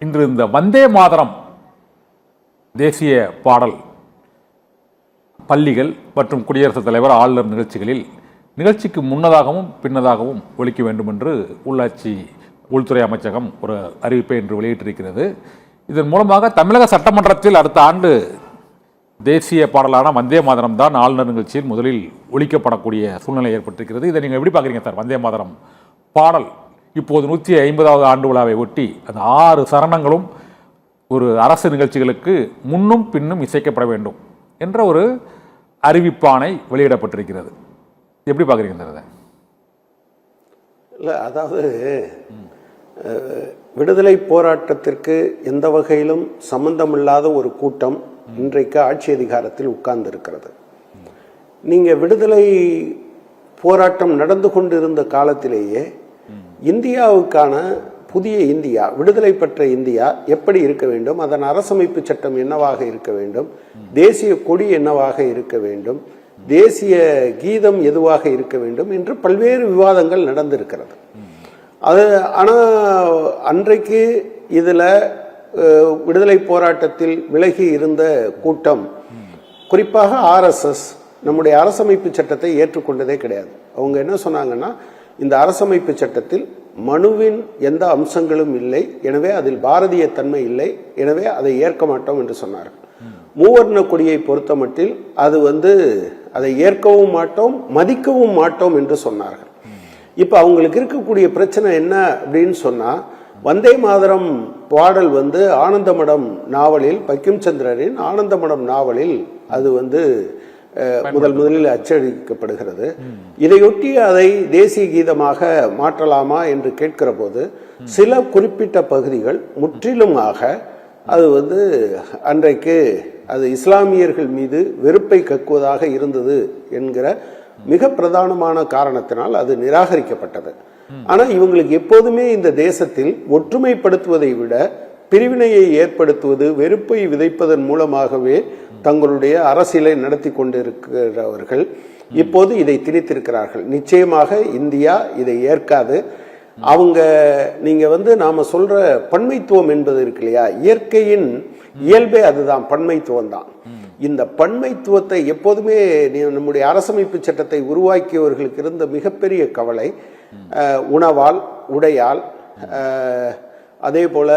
இன்று இந்த வந்தே மாதரம் தேசிய பாடல் பள்ளிகள் மற்றும் குடியரசுத் தலைவர் ஆளுநர் நிகழ்ச்சிக்கு முன்னதாகவும் பின்னதாகவும் ஒலிக்க வேண்டும் என்று உள்ளாட்சி உள்துறை அமைச்சகம் ஒரு அறிவிப்பை இன்று வெளியிட்டிருக்கிறது. இதன் மூலமாக தமிழக சட்டமன்றத்தில் அடுத்த ஆண்டு தேசிய பாடலான வந்தே மாதரம் தான் ஆளுநர் நிகழ்ச்சியில் முதலில் ஒலிக்கப்படக்கூடிய சூழ்நிலை ஏற்பட்டிருக்கிறது. இதை நீங்கள் எப்படி பார்க்குறீங்க சார்? வந்தே மாதரம் பாடல் இப்போது 150வது ஆண்டு விழாவை ஒட்டி அந்த 6 சரணங்களும் ஒரு அரசு நிகழ்ச்சிகளுக்கு முன்னும் பின்னும் இசைக்கப்பட வேண்டும் என்ற ஒரு அறிவிப்பாணை வெளியிடப்பட்டிருக்கிறது. எப்படி பார்க்குறீங்க சார்? அதை இல்லை, அதாவது விடுதலை போராட்டத்திற்கு எந்த வகையிலும் சம்பந்தமில்லாத ஒரு கூட்டம் இன்றைக்கு ஆட்சி அதிகாரத்தில் உட்கார்ந்து இருக்கிறது. நீங்கள் விடுதலை போராட்டம் நடந்து கொண்டிருந்த காலத்திலேயே இந்தியாவுக்கான புதிய இந்தியா, விடுதலை பெற்ற இந்தியா எப்படி இருக்க வேண்டும், அதன் அரசமைப்பு சட்டம் என்னவாக இருக்க வேண்டும், தேசிய கொடி என்னவாக இருக்க வேண்டும், தேசிய கீதம் எதுவாக இருக்க வேண்டும் என்று பல்வேறு விவாதங்கள் நடந்திருக்கிறது. அது ஆனால் அன்றைக்கு இதில் விடுதலை போராட்டத்தில் விலகி இருந்த கூட்டம், குறிப்பாக ஆர்எஸ்எஸ், நம்முடைய அரசமைப்பு சட்டத்தை ஏற்றுக்கொண்டதே கிடையாது. அவங்க என்ன சொன்னாங்கன்னா, இந்த அரசமைப்பு சட்டத்தில் மனுவின் எந்த அம்சங்களும் இல்லை, எனவே அதில் பாரதிய தன்மை இல்லை, எனவே அதை ஏற்க மாட்டோம் என்று சொன்னார்கள். மூவர்ண கொடியை பொறுத்த மட்டில் அது அதை ஏற்கவும் மாட்டோம், மதிக்கவும் மாட்டோம் என்று சொன்னார்கள். இப்போ அவங்களுக்கு இருக்கக்கூடிய பிரச்சனை என்ன அப்படின்னு சொன்னால், வந்தே மாதரம் பாடல் ஆனந்தமடம் நாவலில், பக்கிம் சந்திரரின் ஆனந்தமடம் நாவலில் அது முதலில் அச்சடிக்கப்படுகிறது. இதையொட்டி அதை தேசிய கீதமாக மாற்றலாமா என்று கேட்கிற போது சில குறிப்பிட்ட பகுதிகள் முற்றிலுமாக அது அன்றைக்கு அது இஸ்லாமியர்கள் மீது வெறுப்பை கக்குவதாக இருந்தது என்கிற மிக பிரதானமான காரணத்தினால் அது நிராகரிக்கப்பட்டது. ஆனால் இவங்களுக்கு எப்போதுமே இந்த தேசத்தில் ஒற்றுமைப்படுத்துவதை விட பிரிவினையை ஏற்படுத்துவது, வெறுப்பை விதைப்பதன் மூலமாகவே தங்களுடைய அரசியலை நடத்தி கொண்டிருக்கிறவர்கள் இப்போது இதை திணித்திருக்கிறார்கள். நிச்சயமாக இந்தியா இதை ஏற்காது. நீங்க நாம சொல்ற பன்மைத்துவம் என்பது இருக்கு இல்லையா, இயற்கையின் இயல்பே அதுதான், பன்மைத்துவம் தான். இந்த பன்மைத்துவத்தை எப்போதுமே நம்முடைய அரசமைப்பு சட்டத்தை உருவாக்கியவர்களுக்கு இருந்த மிகப்பெரிய கவலை, உணவால், உடையால், அதே போல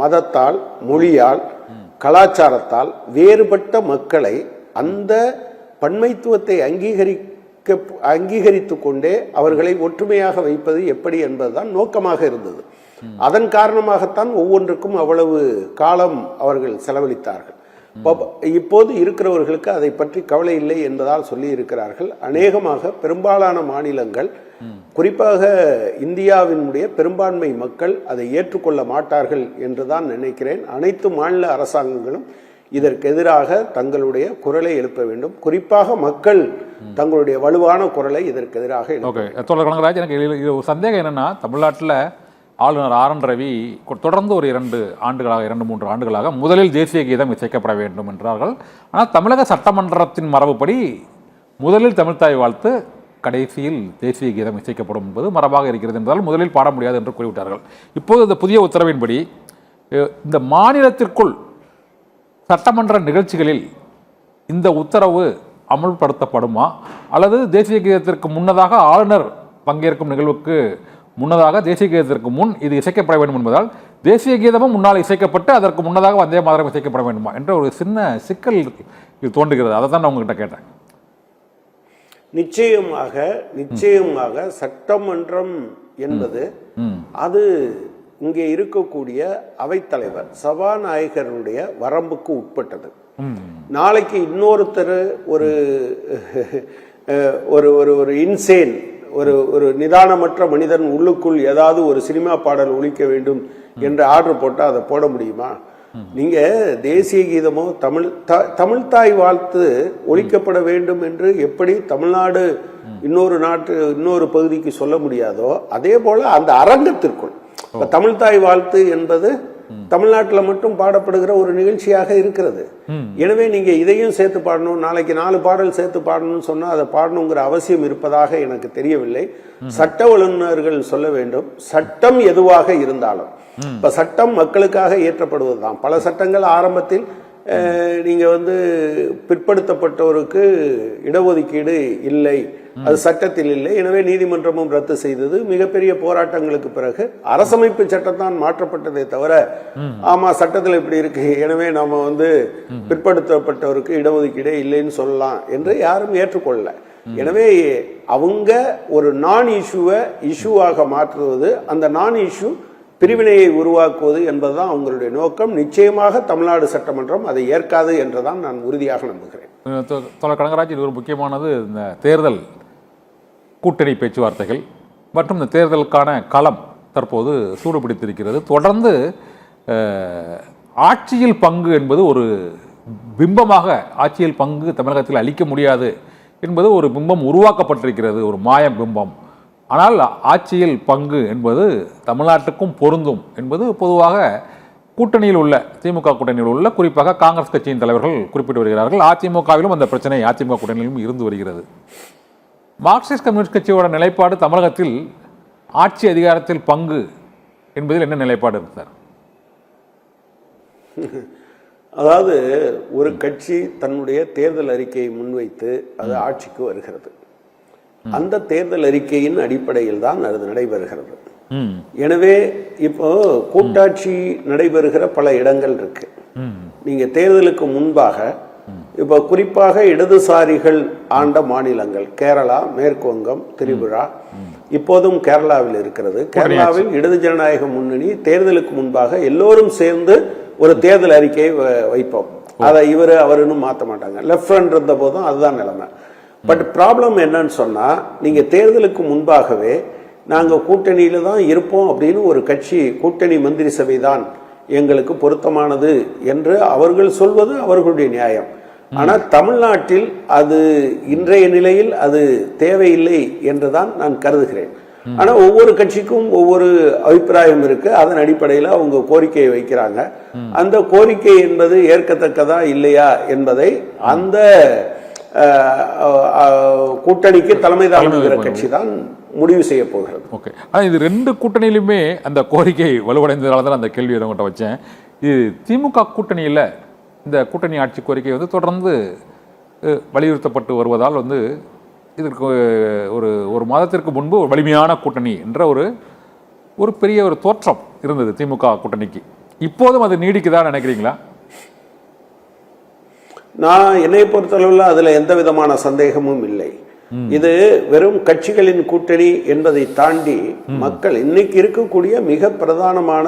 மதத்தால், மொழியால், கலாச்சாரத்தால் வேறுபட்ட மக்களை அந்த பன்மைத்துவத்தை அங்கீகரித்து கொண்டே அவர்களை ஒற்றுமையாக வைப்பது எப்படி என்பதுதான் நோக்கமாக இருந்தது. அதன் காரணமாகத்தான் ஒவ்வொன்றுக்கும் அவ்வளவு காலம் அவர்கள் செலவழித்தார்கள். இப்போது இருக்கிறவர்களுக்கு அதை பற்றி கவலை இல்லை என்பதால் சொல்லி இருக்கிறார்கள். அநேகமாக பெரும்பாலான மாநிலங்கள், குறிப்பாக இந்தியாவினுடைய பெரும்பான்மை மக்கள் அதை ஏற்றுக்கொள்ள மாட்டார்கள் என்றுதான் நினைக்கிறேன். அனைத்து மாநில அரசாங்கங்களும் இதற்கு எதிராக தங்களுடைய குரலை எழுப்ப வேண்டும். குறிப்பாக மக்கள் தங்களுடைய வலுவான குரலை இதற்கு எதிராக எனக்கு ஒரு சந்தேகம் என்னன்னா, தமிழ்நாட்டில் ஆளுநர் ஆர்.என். ரவி தொடர்ந்து ஒரு 2-3 ஆண்டுகளாக முதலில் தேசிய கீதம் இசைக்கப்பட வேண்டும் என்றார்கள். ஆனால் தமிழக சட்டமன்றத்தின் மரபுப்படி முதலில் தமிழ்த்தாய் வாழ்த்து, கடைசியில் தேசிய கீதம் இசைக்கப்படும் என்பது மரபாக இருக்கிறது என்பதால் முதலில் பாட முடியாது என்று கூறிவிட்டார்கள். இப்போது இந்த புதிய உத்தரவின்படி இந்த மாநிலத்திற்குள் சட்டமன்ற நிகழ்ச்சிகளில் இந்த உத்தரவு அமல்படுத்தப்படுமா, அல்லது தேசிய கீதத்திற்கு முன்னதாக ஆளுநர் பங்கேற்கும் நிகழ்வுக்கு முன்னதாக தேசிய கீதத்திற்கு முன் இது இசைக்கப்பட வேண்டும் என்பதால் தேசிய கீதமும் முன்னால் இசைக்கப்பட்டு அதற்கு முன்னதாக வந்தே மாதரம் இசைக்கப்பட வேண்டுமா என்ற ஒரு சின்ன சிக்கல் இது தோன்றுகிறது. அதை தான் நான் உங்ககிட்ட கேட்டேன். நிச்சயமாக சட்டமன்றம் என்பது அது இங்கே இருக்கக்கூடிய அவைத்தலைவர், சபாநாயகருடைய வரம்புக்கு உட்பட்டது. நாளைக்கு இன்னொருத்தர் ஒரு இன்சேன், ஒரு நிதானமற்ற மனிதன் உள்ளுக்குள் ஏதாவது ஒரு சினிமா பாடல் ஒலிக்க வேண்டும் என்று ஆர்டர் போட்டால் அதை போட முடியுமா? நீங்க தேசிய கீதமோ தமிழ்த்தாய் வாழ்த்து ஒலிக்கப்பட வேண்டும் என்று எப்படி தமிழ்நாடு இன்னொரு பகுதிக்கு சொல்ல முடியாதோ, அதே போல அந்த அரங்கத்திற்குள் தமிழ்த்தாய் வாழ்த்து என்பது தமிழ்நாட்டில் மட்டும் பாடப்படுகிற ஒரு நிகழ்ச்சியாக இருக்கிறது. எனவே நீங்க இதையும் சேர்த்து பாடணும், நாளைக்கு 4 பாடல் சேர்த்து பாடணும்னு சொன்னா அதை பாடணுங்கிற அவசியம் இருப்பதாக எனக்கு தெரியவில்லை. சட்ட வல்லுநர்கள் சொல்ல வேண்டும். சட்டம் எதுவாக இருந்தாலும் இப்ப சட்டம் மக்களுக்காக இயற்றப்படுவதுதான். பல சட்டங்கள் ஆரம்பத்தில் நீங்க பிற்படுத்தப்பட்டோருக்கு இடஒதுக்கீடு இல்லை, அது சட்டத்தில் இல்லை, எனவே நீதிமன்றமும் ரத்து செய்தது. மிகப்பெரிய போராட்டங்களுக்கு பிறகு அரசமைப்பு சட்டம் தான் மாற்றப்பட்டதே தவிர, ஆமா சட்டத்தில் இப்படி இருக்கு, எனவே நாம பிற்படுத்தப்பட்டவருக்கு இடஒதுக்கீடே இல்லைன்னு சொல்லலாம் என்று யாரும் ஏற்றுக்கொள்ளல. எனவே அவங்க ஒரு நான் இஷ்யூவை இஷ்யூவாக மாற்றுவது, அந்த நான் இஷ்யூ பிரிவினையை உருவாக்குவது என்பதுதான் அவங்களுடைய நோக்கம். நிச்சயமாக தமிழ்நாடு சட்டமன்றம் அதை ஏற்காது என்றுதான் நான் உறுதியாக நம்புகிறேன். கனகராஜ், இது ஒரு முக்கியமானது. இந்த தேர்தல் கூட்டணி பேச்சுவார்த்தைகள் மற்றும் இந்த தேர்தலுக்கான களம் தற்போது சூடுபிடித்திருக்கிறது. தொடர்ந்து ஆட்சியில் பங்கு என்பது ஒரு பிம்பமாக, ஆட்சியில் பங்கு தமிழகத்தில் அளிக்க முடியாது என்பது ஒரு பிம்பம் உருவாக்கப்பட்டிருக்கிறது, ஒரு மாய பிம்பம். ஆனால் ஆட்சியில் பங்கு என்பது தமிழ்நாட்டுக்கும் பொருந்தும் என்பது பொதுவாக கூட்டணியில் உள்ள, திமுக கூட்டணியில் உள்ள குறிப்பாக காங்கிரஸ் கட்சியின் தலைவர்கள் குறிப்பிட்டு வருகிறார்கள். அதிமுகவிலும் அந்த பிரச்சனை அதிமுக கூட்டணியிலும் இருந்து வருகிறது. மார்க்சிஸ்ட் கம்யூனிஸ்ட் கட்சியோட நிலைப்பாடு தமிழகத்தில் ஆட்சி அதிகாரத்தில் பங்கு என்பதில் என்ன நிலைப்பாடு இருக்கு சார்? அதாவது ஒரு கட்சி தன்னுடைய தேர்தல் அறிக்கையை முன்வைத்து அது ஆட்சிக்கு வருகிறது. அந்த தேர்தல் அறிக்கையின் அடிப்படையில் தான் அது நடைபெறுகிறது. எனவே இப்போ கூட்டாட்சி நடைபெறுகிற பல இடங்கள் இருக்கு. நீங்க தேர்தலுக்கு முன்பாக இப்போ குறிப்பாக இடதுசாரிகள் ஆண்ட மாநிலங்கள் கேரளா, மேற்கு வங்கம், திரிபுரா, இப்போதும் கேரளாவில் இருக்கிறது. கேரளாவில் இடது ஜனநாயக முன்னணி தேர்தலுக்கு முன்பாக எல்லோரும் சேர்ந்து ஒரு தேர்தல் அறிக்கையை வைப்போம். அதை இவரு அவருன்னு மாற்ற மாட்டாங்க. லெஃப்ட் ஃப்ரண்ட் இருந்த போதும் அதுதான் நிலைமை. பட் ப்ராப்ளம் என்னன்னு சொன்னா, நீங்க தேர்தலுக்கு முன்பாகவே நாங்க கூட்டணியில தான் இருப்போம் அப்படின்னு ஒரு கட்சி, கூட்டணி மந்திரி சபை தான் எங்களுக்கு பொருத்தமானது என்று அவர்கள் சொல்வது அவர்களுடைய நியாயம். ஆனால் தமிழ்நாட்டில் அது இன்றைய நிலையில் அது தேவையில்லை என்றுதான் நான் கருதுகிறேன். ஆனால் ஒவ்வொரு கட்சிக்கும் ஒவ்வொரு அபிப்பிராயம் இருக்கு. அதன் அடிப்படையில் அவங்க கோரிக்கையை வைக்கிறாங்க. அந்த கோரிக்கை என்பது ஏற்கத்தக்கதா இல்லையா என்பதை அந்த கூட்டணிக்கு தலைமை தாங்குகிற கட்சி தான் முடிவு செய்ய போகிறது. ஓகே, ஆனால் இது ரெண்டு கூட்டணியிலுமே அந்த கோரிக்கை வலுவடைந்ததால தான் அந்த கேள்வி உங்கள்கிட்ட வச்சேன். இது திமுக கூட்டணியில் இந்த கூட்டணி ஆட்சி கோரிக்கை தொடர்ந்து வலியுறுத்தப்பட்டு வருவதால் இதற்கு ஒரு மாதத்திற்கு முன்பு ஒரு வலிமையான கூட்டணி என்ற ஒரு பெரிய ஒரு தோற்றம் இருந்தது திமுக கூட்டணிக்கு. இப்போதும் அது நீடிக்குதான் நினைக்கிறீங்களா? நான் என்னை பொறுத்தளவில் அதுல எந்த விதமான சந்தேகமும் இல்லை. இது வெறும் கட்சிகளின் கூட்டணி என்பதை தாண்டி மக்கள் இன்னைக்கு இருக்கக்கூடிய மிக பிரதானமான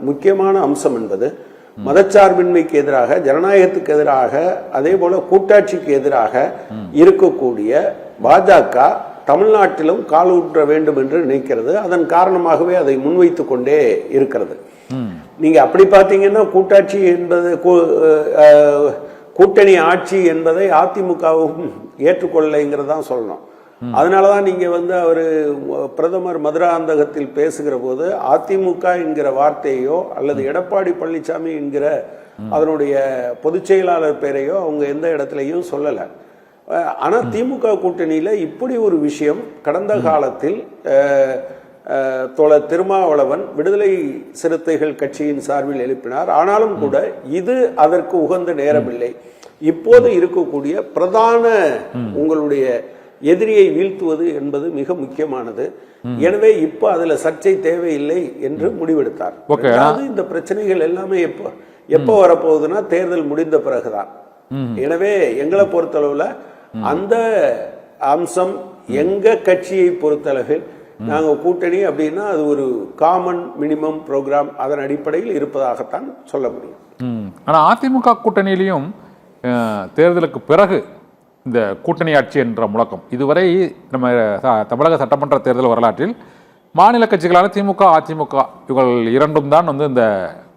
முக்கியமான அம்சம் என்பது மதச்சார்பின்மைக்கு எதிராக, ஜனநாயகத்துக்கு எதிராக, அதே போல கூட்டாட்சிக்கு எதிராக இருக்கக்கூடிய பாஜக தமிழ்நாட்டிலும் காலூற்ற வேண்டும் என்று நினைக்கிறது. அதன் காரணமாகவே அதை முன்வைத்து கொண்டே இருக்கிறது. நீங்க அப்படி பார்த்தீங்கன்னா கூட்டாட்சி என்பது, கூட்டணி ஆட்சி என்பதை அதிமுகவும் ஏற்றுக்கொள்ளலைங்கிறதான் சொல்லணும். அதனாலதான் நீங்க அவர் பிரதமர் மதுராந்தகத்தில் பேசுகிற போது அதிமுக என்கிற வார்த்தையோ அல்லது எடப்பாடி பழனிசாமி என்கிற அதனுடைய பொதுச் செயலாளர் பெயரையோ அவங்க எந்த இடத்துலையும் சொல்லலை. ஆனா திமுக கூட்டணியில இப்படி ஒரு விஷயம் கடந்த காலத்தில் தோழர் திருமாவளவன் விடுதலை சிறுத்தைகள் கட்சியின் சார்பில் எழுப்பினார். ஆனாலும் கூட இது அதற்கு உகந்த நேரமில்லை. இப்போது இருக்கக்கூடிய பிரதான உங்களுடைய எதிரியை வீழ்த்துவது என்பது மிக முக்கியமானது. எனவே இப்ப அதுல சர்ச்சை தேவையில்லை என்று முடிவெடுத்தார். இந்த பிரச்சனைகள் எல்லாமே எப்ப வரப்போகுதுன்னா தேர்தல் முடிந்த பிறகுதான். எனவே எங்களை பொறுத்தளவுல அந்த அம்சம் எங்க கட்சியை பொறுத்தளவில் நாங்க கூட்டணி அப்படின்னா அது ஒரு காமன் மினிமம் ப்ரோக்ராம், அதன் அடிப்படையில் இருப்பதாகத்தான் சொல்ல முடியும். ஆனா அதிமுக கூட்டணியிலையும் தேர்தலுக்கு பிறகு இந்த கூட்டணி ஆட்சி என்ற முழக்கம் இதுவரை நம்ம தமிழக சட்டமன்ற தேர்தல் வரலாற்றில் மாநில கட்சிகளான திமுக, அதிமுக இவர்கள் இரண்டும் தான் இந்த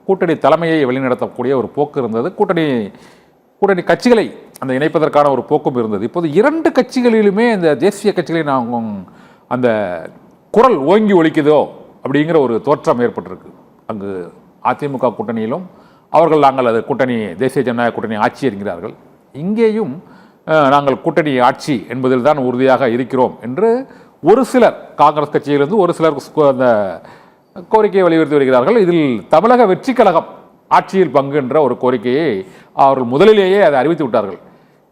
கூட்டணி தலைமையை வழிநடத்தக்கூடிய ஒரு போக்கு இருந்தது. கூட்டணி கட்சிகளை அந்த இணைப்பதற்கான ஒரு போக்கும் இருந்தது. இப்போது இரண்டு கட்சிகளிலுமே இந்த தேசிய கட்சிகளை அந்த குரல் ஓங்கி ஒலிக்குதோ அப்படிங்கிற ஒரு தோற்றம் ஏற்பட்டிருக்கு. அங்கு அதிமுக கூட்டணியிலும் அவர்கள் நாங்கள் அது கூட்டணி, தேசிய ஜனநாயக கூட்டணி ஆட்சி என்கிறார்கள். இங்கேயும் நாங்கள் கூட்டணி ஆட்சி என்பதில் தான் உறுதியாக இருக்கிறோம் என்று ஒரு சிலர், காங்கிரஸ் கட்சியிலிருந்து ஒரு சிலர் அந்த கோரிக்கையை வலியுறுத்தி வருகிறார்கள். இதில் தமிழக வெற்றி கழகம் ஆட்சியில் பங்கு என்ற ஒரு கோரிக்கையை அவர்கள் முதலிலேயே அதை அறிவித்து விட்டார்கள்.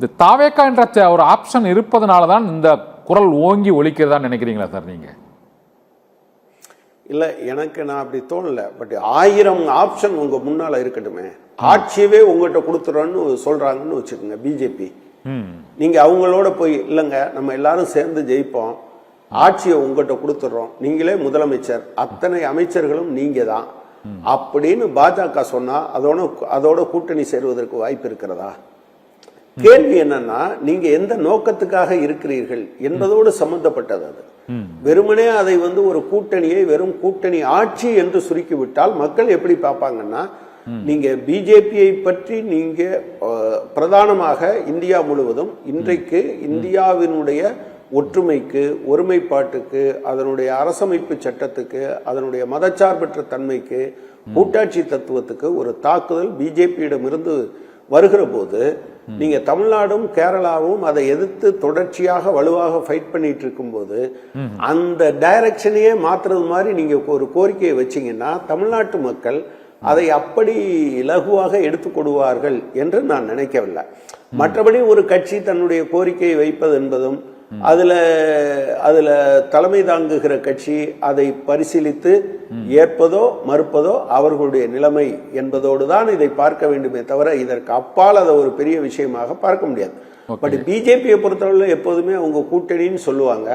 இந்த தாவேக்கா என்ற ஒரு ஆப்ஷன் இருப்பதனால தான் இந்த குரல் ஓங்கி ஒலிக்கிறதா நினைக்கிறீங்களா சார் நீங்க? இல்லை, எனக்கு நான் அப்படி தோணல. பட் 1000 ஆப்ஷன் உங்க முன்னால இருக்கட்டுமே. ஆட்சியவே உங்கள்கிட்ட கொடுத்துறோன்னு சொல்றாங்கன்னு வச்சுக்கோங்க பிஜேபி. நீங்க அவங்களோட போய் இல்லைங்க நம்ம எல்லாரும் சேர்ந்து ஜெயிப்போம், ஆட்சியை உங்கள்கிட்ட கொடுத்துட்றோம், நீங்களே முதலமைச்சர், அத்தனை அமைச்சர்களும் நீங்க தான் அப்படின்னு பாஜக சொன்னா அதோட கூட்டணி சேருவதற்கு வாய்ப்பு இருக்கிறதா? கேள்வி என்னன்னா, நீங்க எந்த நோக்கத்துக்காக இருக்கிறீர்கள் என்பதோடு சம்பந்தப்பட்டது. அது வெறுமனே அதை ஒரு கூட்டணியை வெறும் கூட்டணி ஆட்சி என்று சுருக்கிவிட்டால் மக்கள் எப்படி பார்ப்பாங்கன்னா, நீங்க பிஜேபியை பற்றி நீங்க பிரதானமாக இந்தியா முழுவதும் இன்றைக்கு இந்தியாவினுடைய ஒற்றுமைக்கு, ஒருமைப்பாட்டுக்கு, அதனுடைய அரசமைப்பு சட்டத்துக்கு, அதனுடைய மதச்சார்பற்ற தன்மைக்கு, கூட்டாட்சி தத்துவத்துக்கு ஒரு தாக்குதல் பிஜேபியிடமிருந்து வருகிற போது நீங்க தமிழ்நாடும் கேரளாவும் அதை எதிர்த்து தொடர்ச்சியாக வலுவாக ஃபைட் பண்ணிட்டு இருக்கும்போது அந்த டைரக்ஷனையே மாத்துறது மாதிரி நீங்க ஒரு கோரிக்கையை வச்சீங்கன்னா தமிழ்நாட்டு மக்கள் அதை அப்படி இலகுவாக எடுத்துக்கொள்வார்கள் என்று நான் நினைக்கவில்லை. மற்றபடி ஒரு கட்சி தன்னுடைய கோரிக்கையை வைப்பது என்பதும் அதுல தலைமை தாங்குகிற கட்சி அதை பரிசீலித்து ஏற்பதோ மறுப்பதோ அவர்களுடைய நிலைமை என்பதோடு தான் இதை பார்க்க வேண்டுமே தவிர இதற்கு அப்பால் அதை ஒரு பெரிய விஷயமாக பார்க்க முடியாது. பட் பிஜேபியை பொறுத்தவரை எப்போதுமே அவங்க கூட்டணின்னு சொல்லுவாங்க.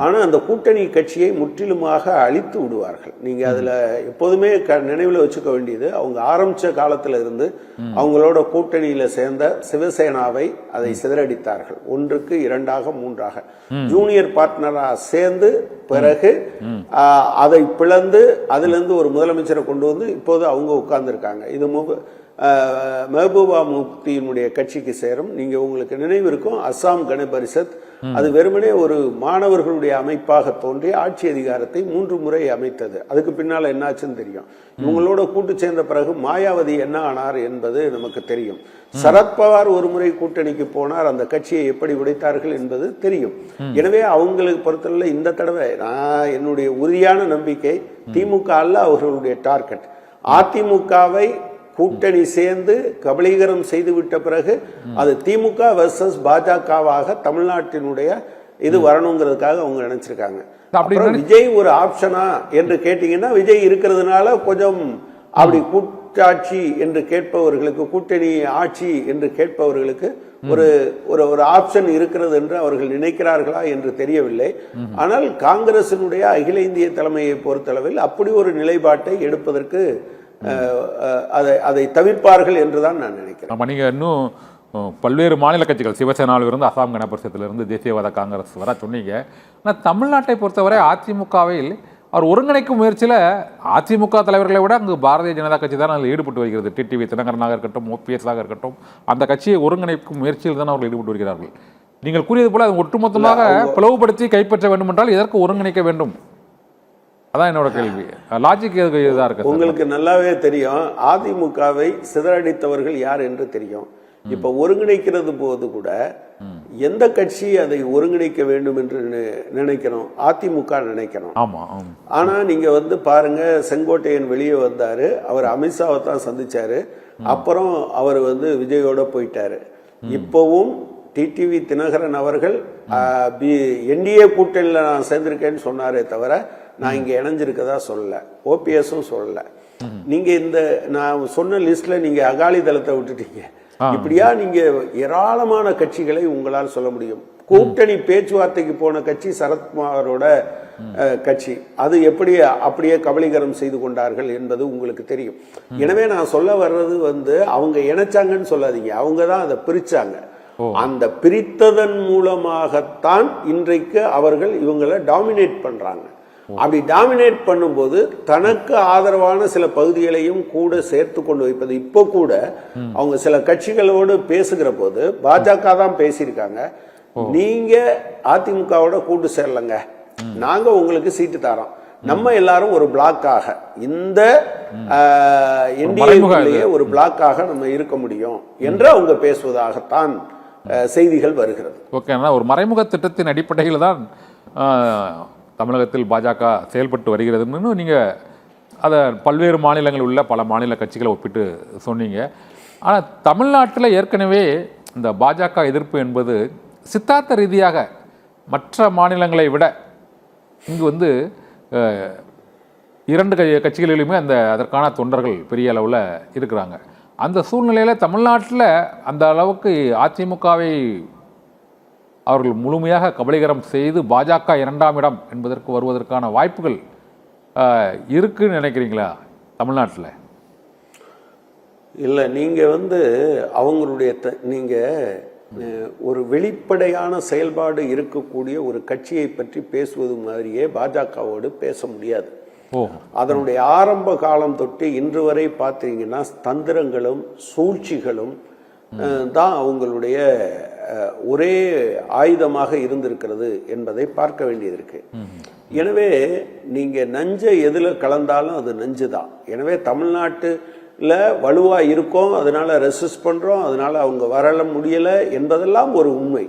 ஆனா அந்த கூட்டணி கட்சியை முற்றிலுமாக அழித்து விடுவார்கள். நீங்க அதுல எப்போதுமே நினைவுல வச்சுக்க வேண்டியது, அவங்க ஆரம்பிச்ச காலத்துல இருந்து அவங்களோட கூட்டணியில சேர்ந்த சிவசேனாவை அதை சிதறடித்தார்கள். 1க்கு 2ஆக 3ஆக ஜூனியர் பார்ட்னரா சேர்ந்து பிறகு அதை பிளந்து அதுல இருந்து ஒரு முதலமைச்சரை கொண்டு வந்து இப்போது அவங்க உட்கார்ந்து இருக்காங்க. இது மெஹபூபா முஃப்தியினுடைய கட்சிக்கு சேரும். நீங்க உங்களுக்கு நினைவு இருக்கும், அஸ்ஸாம் கண பரிஷத் அது வெறுமனே ஒரு மாணவர்களுடைய அமைப்பாக தோன்றி ஆட்சி அதிகாரத்தை 3 முறை அமைத்தது. அதுக்கு பின்னால என்னாச்சுன்னு தெரியும். இவங்களோட கூட்டு சேர்ந்த பிறகு மாயாவதி என்ன ஆனார் என்பது நமக்கு தெரியும். சரத்பவார் ஒரு முறை கூட்டணிக்கு போனார், அந்த கட்சியை எப்படி உடைத்தார்கள் என்பது தெரியும். எனவே அவங்களுக்கு பொறுத்தவரை இந்த தடவை நான் என்னுடைய உறுதியான நம்பிக்கை திமுக அல்ல அவர்களுடைய டார்கெட். அதிமுகவை கூட்டணி சேர்ந்து கபலீகரம் செய்துவிட்ட பிறகு அது திமுக வெர்சஸ் பாஜகவாக தமிழ்நாட்டினுடைய இது வரணுங்கிறதுக்காக அவங்க நினைச்சிருக்காங்க. அப்புறம் விஜய் ஒரு ஆப்ஷனா என்று கேட்டீங்கன்னா, விஜய் இருக்கிறதுனால கொஞ்சம் அப்படி கூட்டாட்சி என்று கேட்பவர்களுக்கு, கூட்டணி ஆட்சி என்று கேட்பவர்களுக்கு ஒரு ஒரு ஆப்ஷன் இருக்கிறது என்று அவர்கள் நினைக்கிறார்களா என்று தெரியவில்லை. ஆனால் காங்கிரசினுடைய அகில இந்திய தலைமையை பொறுத்தளவில் அப்படி ஒரு நிலைப்பாட்டை எடுப்பதற்கு அதை தவிர்ப்பார்கள் என்றுதான் நான் நினைக்கிறேன். நீங்க இன்னும் பல்வேறு மாநில கட்சிகள் சிவசேனாவிலிருந்து அசாம் கண பரிஷத்திலிருந்து தேசியவாத காங்கிரஸ் வர சொன்னீங்க. ஆனால் தமிழ்நாட்டை பொறுத்தவரை அதிமுகவில் அவர் ஒருங்கிணைக்கும் முயற்சியில் அதிமுக தலைவர்களை விட அங்கு பாரதிய ஜனதா கட்சி தான் அதில் ஈடுபட்டு வருகிறது. டிடிவி தினகரனாக இருக்கட்டும், ஓபிஎஸ்ஸாக இருக்கட்டும், அந்த கட்சியை ஒருங்கிணைக்கும் முயற்சியில் தான் அவர்கள் ஈடுபட்டு வருகிறார்கள். நீங்கள் கூறியது போல அது ஒட்டுமொத்தமாக பிளவுபடுத்தி கைப்பற்ற வேண்டும் என்றால் இதற்கு ஒருங்கிணைக்க வேண்டும். அதான் என்னோட கேள்வி. லாஜிக் இதாக இருக்கு. உங்களுக்கு நல்லாவே தெரியும் அதிமுகவை சிதறடித்தவர்கள் யார் என்று தெரியும். இப்ப ஒருங்கிணைக்கிறது போது கூட எந்த கட்சி அதை ஒருங்கிணைக்க வேண்டும் என்று நினைக்கணும்? அதிமுக நினைக்கணும். ஆனா நீங்க பாருங்க, செங்கோட்டையன் வெளியே வந்தாரு, அவர் அமித்ஷாவை தான் சந்திச்சாரு, அப்புறம் அவர் விஜயோட போயிட்டாரு. இப்பவும் டிடிவி தினகரன் அவர்கள் என்டிஏ கூட்டணியில் நான் சேர்ந்திருக்கேன்னு சொன்னாரே தவிர நான் இங்க இணைஞ்சிருக்கதா சொல்லல, ஓபிஎஸும் சொல்லல. நீங்க இந்த நான் சொன்ன லிஸ்ட்ல நீங்க அகாலி தளத்தை விட்டுட்டீங்க. இப்படியா நீங்க ஏராளமான கட்சிகளை உங்களால் சொல்ல முடியும். கூட்டணி பேச்சுவார்த்தைக்கு போன கட்சி சரத்குமாரோட கட்சி, அது எப்படி அப்படியே கபலீகரம் செய்து கொண்டார்கள் என்பது உங்களுக்கு தெரியும். எனவே நான் சொல்ல வர்றது அவங்க இணைச்சாங்கன்னு சொல்லாதீங்க, அவங்க தான் அதை பிரிச்சாங்க. அந்த பிரித்ததன் மூலமாகத்தான் இன்றைக்கு அவர்கள் இவங்களை டாமினேட் பண்றாங்க. அப்படி டாமினேட் பண்ணும்போது தனக்கு ஆதரவான சில பகுதிகளையும் கூட சேர்த்து கொண்டு வைப்பது. இப்போ கூட அவங்க சில கட்சிகளோடு பேசுகிற போது பாஜக தான் பேசியிருக்காங்க, நீங்க அதிமுகவோட கூட்டு சேரலங்க, நாங்க உங்களுக்கு சீட்டு தரோம், நம்ம எல்லாரும் ஒரு பிளாக்காக இந்த என்டிஏ ஒரு பிளாக்காக நம்ம இருக்க முடியும் என்று அவங்க பேசுவதாகத்தான் செய்திகள் வருகிறது. ஓகே, ஒரு மறைமுக திட்டத்தின் அடிப்படையில் தான் தமிழகத்தில் பாஜக செயல்பட்டு வருகிறதுன்னு நீங்கள் அதை பல்வேறு மாநிலங்களில் உள்ள பல மாநில கட்சிகளை ஒப்பிட்டு சொன்னீங்க. ஆனால் தமிழ்நாட்டில் ஏற்கனவே இந்த பாஜக எதிர்ப்பு என்பது சித்தாந்த ரீதியாக மற்ற மாநிலங்களை விட இங்கு வந்து இரண்டு கட்சிகளிலுமே அதற்கான தொண்டர்கள் பெரிய அளவில் இருக்கிறாங்க. அந்த சூழ்நிலையில் தமிழ்நாட்டில் அந்த அளவுக்கு அதிமுகவை அவர்கள் முழுமையாக கபலீகரம் செய்து பாஜக 2ஆம் இடம் என்பதற்கு வருவதற்கான வாய்ப்புகள் இருக்குன்னு நினைக்கிறீங்களா தமிழ்நாட்டில்? இல்லை, நீங்கள் வந்து அவங்களுடைய நீங்கள் ஒரு வெளிப்படையான செயல்பாடு இருக்கக்கூடிய ஒரு கட்சியை பற்றி பேசுவது மாதிரியே பாஜகவோடு பேச முடியாது. அதனுடைய ஆரம்ப காலம் தொட்டு இன்று வரை பார்த்தீங்கன்னா தந்திரங்களும் சூழ்ச்சிகளும் தான் அவங்களுடைய ஒரே ஆயுதமாக இருந்திருக்கிறது என்பதை பார்க்க வேண்டியது இருக்கு. எனவே நீங்க நஞ்சை எதுல கலந்தாலும் அது நஞ்சு தான். எனவே தமிழ்நாட்டுல வலுவா இருக்கோம், அதனால ரெசிஸ்ட் பண்றோம், அதனால அவங்க வரல முடியல என்பதெல்லாம் ஒரு உண்மை.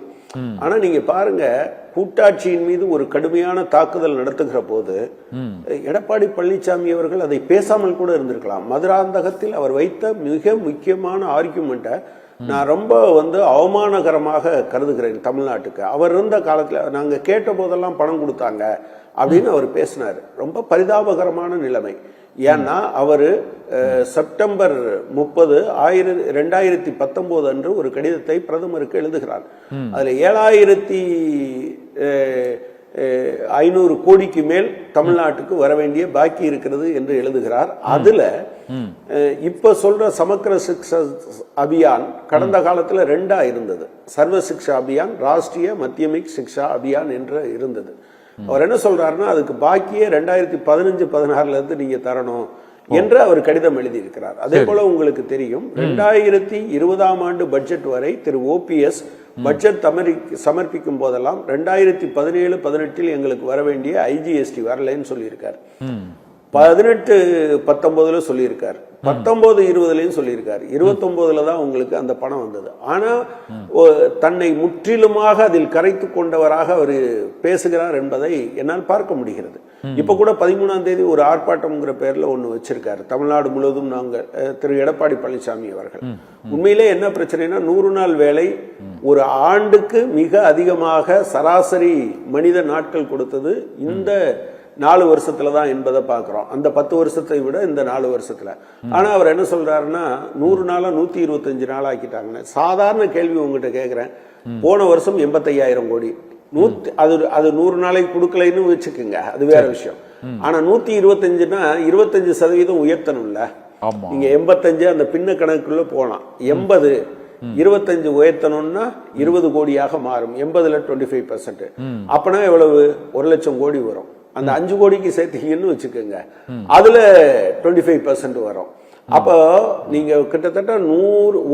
ஆனா நீங்க பாருங்க, கூட்டாட்சியின் மீது ஒரு கடுமையான தாக்குதல் நடத்துகிற போது எடப்பாடி பழனிசாமி அவர்கள் அதை பேசாமல் கூட இருந்திருக்கலாம். மதுராந்தகத்தில் அவர் வைத்த மிக முக்கியமான ஆர்குமெண்ட்டை நான் ரொம்ப வந்து அவமானகரமாக கருதுகிறேன் தமிழ்நாட்டுக்கு. அவர் இருந்த காலத்தில் நாங்கள் கேட்ட போதெல்லாம் பணம் கொடுத்தாங்க அப்படின்னு அவர் பேசினார். ரொம்ப பரிதாபகரமான நிலைமை. ஏன்னா அவர் செப்டம்பர் 30, 2019 அன்று ஒரு கடிதத்தை பிரதமருக்கு எழுதுகிறார். அதுல 7,500 கோடிக்கு மேல் தமிழ்நாட்டுக்கு வர வேண்டிய பாக்கி இருக்கிறது என்று எழுதுகிறார். அதுல இப்ப சொல்ற சமக்கர சிக்ஷா அபியான் கடந்த காலத்துல 2ஆ இருந்தது. சர்வ சிக்ஷா அபியான், ராஷ்டிரிய மத்தியமிக் சிக்ஷா அபியான் என்று இருந்தது. அவர் என்ன சொல்றாருன்னா, அதுக்கு பாக்கியே 2015-16 இருந்து நீங்க தரணும் என்று அவர் கடிதம் எழுதியிருக்கிறார். அதே போல உங்களுக்கு தெரியும், 2020ஆம் ஆண்டு பட்ஜெட் வரை திரு OPS பட்ஜெட் சமர்ப்பிக்கும் போதெல்லாம் 2017-18 எங்களுக்கு வர வேண்டிய IGST வரலைன்னு சொல்லியிருக்காரு. 18-19 சொல்லியிருக்காரு, 19-20 சொல்லியிருக்காரு, 29 தான் உங்களுக்கு அந்த பணம் வந்தது. ஆனா தன்னை முற்றிலுமாக அதில் கரைத்து கொண்டவராக அவர் பேசுகிறார் என்பதை என்னால் பார்க்க முடிகிறது. இப்ப கூட 13ஆம் தேதி ஒரு ஆர்ப்பாட்டம்ங்கிற பேர்ல ஒண்ணு வச்சிருக்காரு தமிழ்நாடு முழுவதும். நாங்கள் திரு எடப்பாடி பழனிசாமி அவர்கள் உண்மையிலே என்ன பிரச்சனைனா, 100 நாள் வேலை ஒரு ஆண்டுக்கு மிக அதிகமாக சராசரி மனித நாட்கள் கொடுத்தது இந்த 4 வருஷத்துல தான் என்பதை பார்க்கிறோம். அந்த 10 வருஷத்தை விட இந்த 4 வருஷத்துல. ஆனா அவர் என்ன சொல்றாருன்னா, 100 நாளா 125 நாள் ஆக்கிட்டாங்கன்னு. சாதாரண கேள்வி உங்ககிட்ட கேட்கிறேன், போன வருஷம் 85,000 கோடி அது 100 நாளைக்கு கொடுக்கலைன்னு வச்சுக்கோங்க, அது வேற விஷயம். ஆனா 125னா 25% உயர்த்தணும்ல. நீங்க 85 அந்த பின்ன கணக்குள்ள போலாம். 80 25 உயர்த்தணும்னா 20 கோடியாக மாறும். 80ல 25%. அப்பனா எவ்வளவு? 1 லட்சம் கோடி வரும். அந்த 5 கோடிக்கு சேர்த்தீங்கன்னு வச்சுக்கோங்க, அதுல 25% வரும். அப்போ நீங்க கிட்டத்தட்ட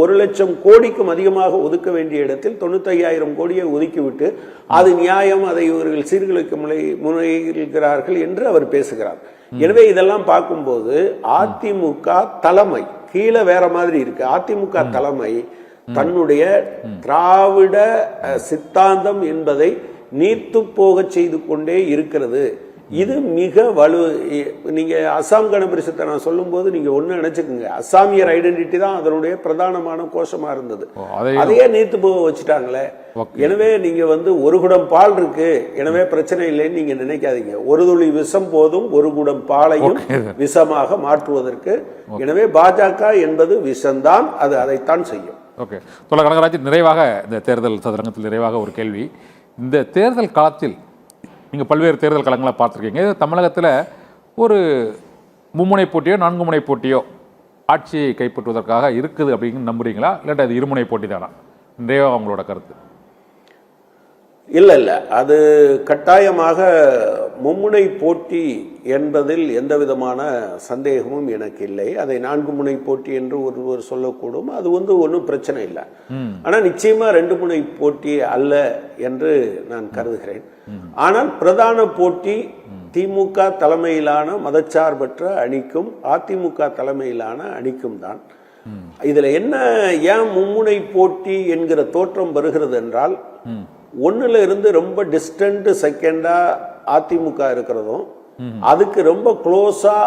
1 லட்சம் கோடிக்கும் அதிகமாக ஒதுக்க வேண்டிய இடத்தில் 95,000 கோடியை ஒதுக்கிவிட்டு அது நியாயம், அதை இவர்கள் சீர்குலைக்க முனைகிறார்கள் என்று அவர் பேசுகிறார். எனவே இதெல்லாம் பார்க்கும்போது அதிமுக தலைமை கீழே வேற மாதிரி இருக்கு. அதிமுக தலைமை தன்னுடைய திராவிட சித்தாந்தம் என்பதை நீர்த்து போக செய்து கொண்டே இருக்கிறது. இது மிக வலு. நீங்க அசாம் கணபரிசத்தை நான் சொல்லும் போது நீங்க ஒண்ணு நினைச்சுக்கோங்க, அசாமியர் ஐடென்டிட்டி தான் அதனுடைய பிரதானமான கோஷமா இருந்தது. அதையே நீர்த்து போக வச்சுட்டாங்களே. எனவே நீங்க வந்து ஒரு குடம் பால் இருக்கு, எனவே பிரச்சனை இல்லைன்னு நீங்க நினைக்காதீங்க. ஒரு துளி விஷம் போதும் ஒரு குடம் பாலையும் விஷமாக மாற்றுவதற்கு. எனவே பாஜக என்பது விஷம்தான், அது அதைத்தான் செய்யும். ஓகே, தோழர் கனகராஜ், நிறைவாக இந்த தேர்தல் சதுரங்கத்தில் நிறைவாக ஒரு கேள்வி. இந்த தேர்தல் காலத்தில் நீங்கள் பல்வேறு தேர்தல் களங்களை பார்த்துருக்கீங்க. தமிழகத்தில் ஒரு மும்முனை போட்டியோ 4 முனை போட்டியோ ஆட்சியை கைப்பற்றுவதற்காக இருக்குது அப்படின்னு நம்புறீங்களா, இல்லாட்டி அது இருமுனை போட்டி தானா? நிறைவாக அவங்களோட கருத்து. இல்லை, அது கட்டாயமாக மும்முனை போட்டி என்பதில் எந்த விதமான சந்தேகமும் எனக்கு இல்லை. அதை 4 முனை போட்டி என்று ஒருவர் சொல்லக்கூடும், அது வந்து ஒன்றும் பிரச்சனை இல்லை. ஆனால் நிச்சயமா 2 முனை போட்டி அல்ல என்று நான் கருதுகிறேன். ஆனால் பிரதான போட்டி திமுக தலைமையிலான மதச்சார்பற்ற அணிக்கும் அதிமுக தலைமையிலான அணிக்கும் தான். இதுல என்ன, ஏன் மும்முனை போட்டி என்கிற தோற்றம் வருகிறது என்றால், 1ல இருந்து ரொம்ப டிஸ்டன்ட் செகண்டா அதிமுக இருக்கிறதும், அதுக்கு ரொம்ப க்ளோஸா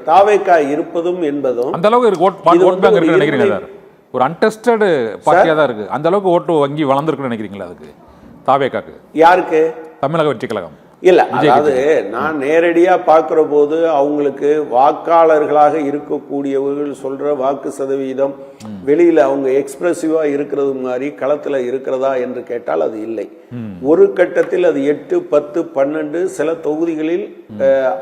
தாவேக்கா இருப்பதும் என்பதும் அந்த அளவுக்கு ஓட் பேங்க் இருக்குன்னு நினைக்கிறீங்க சார்? ஒரு அன்டெஸ்டட் பார்ட்டியா தான் இருக்கு. அந்த அளவுக்கு ஓட்டு வங்கி வளர்ந்துருக்குன்னு நினைக்கிறீங்களா அதுக்கு, தாவேக்காக்கு? யாருக்கு? தமிழக வெற்றி கழகம். இல்ல, அதாவது நான் நேரடியா பார்க்கிற போது அவங்களுக்கு வாக்காளர்களாக இருக்கக்கூடியவர்கள் சொல்ற வாக்கு சதவீதம் வெளியில அவங்க எக்ஸ்பிரசிவா இருக்கிறது மாதிரி களத்துல இருக்கிறதா என்று கேட்டால் அது இல்லை. ஒரு கட்டத்தில் அது 8, 10, 12 சில தொகுதிகளில்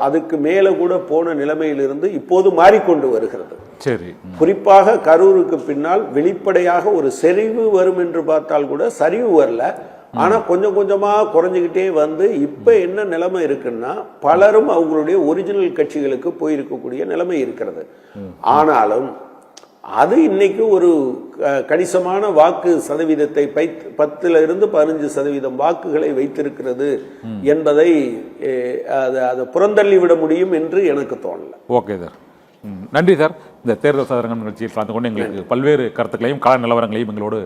அதுக்கு மேல கூட போன நிலைமையிலிருந்து இப்போது மாறிக்கொண்டு வருகிறது. சரி. குறிப்பாக கரூருக்கு பின்னால் வெளிப்படையாக ஒரு செறிவு வரும் என்று பார்த்தால் கூட சரிவு வரல. ஆனா கொஞ்சம் கொஞ்சமா குறைஞ்சுக்கிட்டே வந்து இப்ப என்ன நிலைமை இருக்குன்னா பலரும் அவங்களுடைய ஒரிஜினல் கட்சிகளுக்கு போயிருக்கக்கூடிய நிலைமை இருக்கிறது. ஆனாலும் அது இன்னைக்கு ஒரு கணிசமான வாக்கு சதவீதத்தை 10% வாக்குகளை வைத்திருக்கிறது என்பதை அதை புறந்தள்ளி விட முடியும் என்று எனக்கு தோணல. ஓகே சார், நன்றி சார். இந்த தேர்தல் சாதகங்கள் நிகழ்ச்சியில் கலந்து கொண்டு எங்களுக்கு பல்வேறு கருத்துக்களையும் கள நிலவரங்களையும் எங்களோடு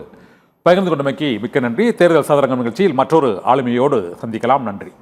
பகிர்ந்து கொண்டமைக்கு மிக்க நன்றி. தேர்தல் சாதகங்கள் நிகழ்ச்சியில் மற்றொரு ஆளுமையோடு சந்திக்கலாம். நன்றி.